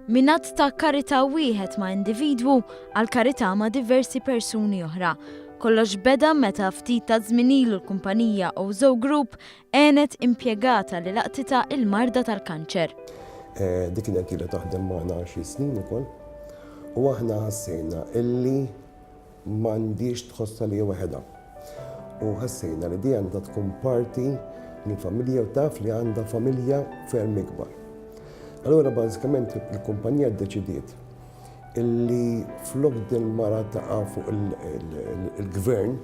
Minat ta' karità wieħed ma' individwu għal karità ma' diversi persuni oħra. Kollox beda meta ftit ta' żmien ilu l-kumpanija Ozo Group għenet impjegata li laqtita il-marda tal-kanċer. Dik kienet ilha taħdem magħna xi snin ukoll u aħna ħassejna illi m'għandix tħossha li waħedha. U ħassejna li di għandha tkun parti mill-familja u taf li għandha familja ferm ikbar. Allura bażikament il-kumpanija ddeċidiet illi flok din mara taqa' fuq il-gvern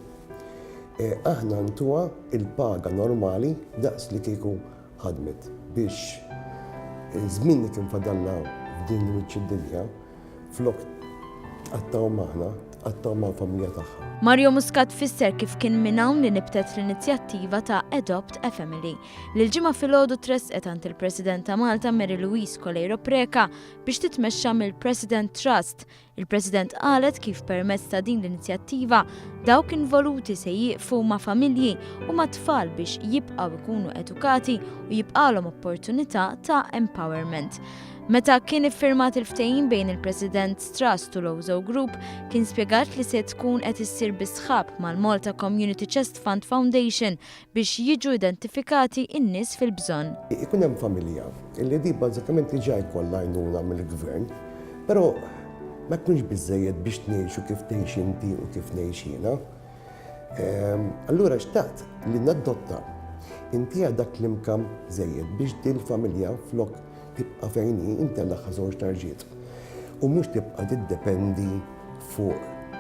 aħna ntuha il-paga normali daqs li kieku ħadmet biex żmien li kien fadalla f'din id-dinja flok qattaw magħna qattaw mal-familja tagħha. Mario Muscat fisser kif kien minn hawn li nibtet l-inizjattiva ta' Adopt a Family li l-ġimgħa filgħodu tresqet għand il-President ta' Malta Mary Louise Colleiro Preca biex titmexxa mill-President Trust. Il-President qalet kif permezz ta' din l-inizjattiva dawk involuti se jieqfu ma' familji u ma' tfal biex jibqgħu jkunu edukati u jibqalhom opportunità ta' empowerment. Meta kien iffirmat il-ftehim bejn il-President Trust u l-Ozo Group, kien spjegat li se tkun qed issir bisħab mal-Malta Community Chest Fund Foundation biex jiġu identifikati n-nies fil-bżonn. Ikun hemm familja illi di bażikament diġà jkollha għajnuna mill-gvern, però ma jkunx biżżejjed biex ngħixu kif tgħix inti u kif ngħix jiena. Allura xtaqt li nadotta inti dak l-imkam żejjed biex din il-familja flok tibqa' fejni intellaħħa żewġ tarġiet. U mhux tibqa' tiddependi fuq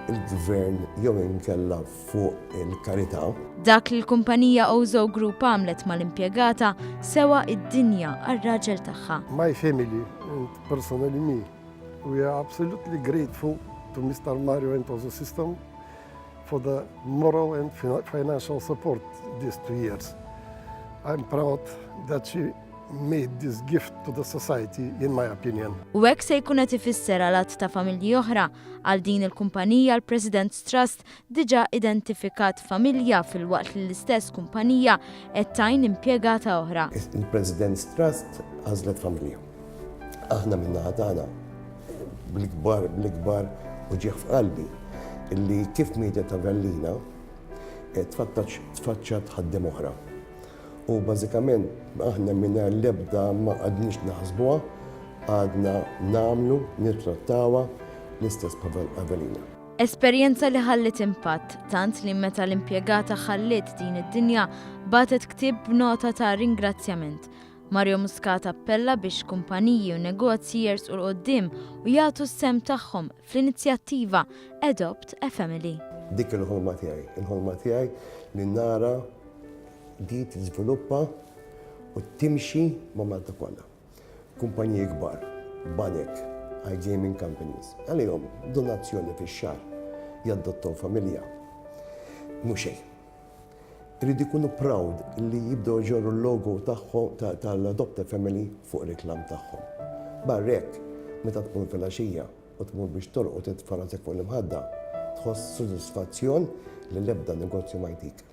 il-gvern jew inkella fuq il-karità. Dak li l-kumpanija Ozo Group għamlet mal-impjegata sewa id-dinja għar-raġel tagħha. My family and personally me, we are absolutely grateful to Mr. Mario and Ozo System for the moral and financial support these 2 years. I'm proud that she made this gift to the society, in my opinion. U hekk se jkun qed ifisser għalat ta' familji oħra għal din il-kumpanija l-President Trust diġà identifikat familja fil-waqt li l-istess kumpanija qed tgħin impjegata oħra. Il-President Trust għażlet familja. Aħna min-naħa tagħna bl-ikbar u ġieħ f'qalbi illi kif mietet Avellina tfaċċat ħaddiem oħra. U bażikament aħna minna l-ebda ma għadniex naħsbuha, għadna namlu, nittrattawha l-istess Avellina. Esperjenza li ħallit impatt, tant li meta l-impjegata ħallit din id-dinja batet ktieb b'nota ta' ringrazzjament. Mario Muscat appella biex kumpaniji u negozji jersqu l-qoddim u jagħtu s-sem tagħhom fl-inizjattiva Adopt a Family. Dik il-ħolma tiegħi li nara di tiżviluppa u timxi ma' Malta kollha. Kumpaniji kbar, banek, iGaming companies, għalihom donazzjoni fix-xahar jaddottaw familja. Mhux xejn. Irid ikunu proud li jibdew ġorru l-logo tagħhom tal-Adopt a Family fuq reklam tagħhom. Barrek, meta tmur fil-għaxija u tmur biex torqod titfarasek fuq l-imħadda, tħoss sodisfazzjon li l-ebda negozju ma jtik.